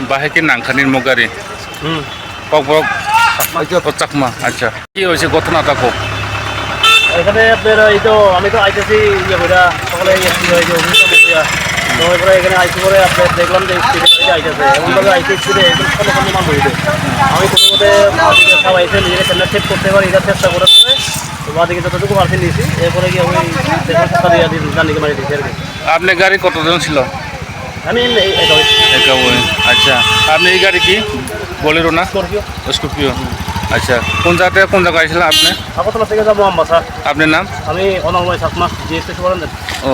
বাহেকি নাংখানির মগারি হুম cock Chakma আচ্ছা কি হয়েছে ঘটনাটা কক এখানে আপনার এই তো আমি তো আইতেছি ইয়ে করে সকলে এসছি হয়েছে অভিজ্ঞতা তো এরপরে এখানে আইসি করে আপনার দেখলাম যে স্পিডে আইতেছে এমনভাবে আইসি স্পিডে একদম কোনো মান হয়েছে আমি কোনো মতে বাদিকে সব আইসে নিজেকে সেন্টার সেট করতে পারি এটার চেষ্টা করার পরে তো বাদিকে যতটুকু পারছি নিয়েছি এরপরে গিয়ে আমি চেষ্টা দিয়ে জানিকে মারি দিয়েছি আর কি আপনার গাড়ি কতজন ছিল আমি আচ্ছা আপনি এই গাড়ি কি বলেরো না স্করপিও স্করপিও আচ্ছা কোন জায়গায় আইছিলেন আপনি আগরতলা থেকে যাবো আমবাসা আপনার নাম আমি অনময় সাতমাস জিএসটি সুপারেন্ট ও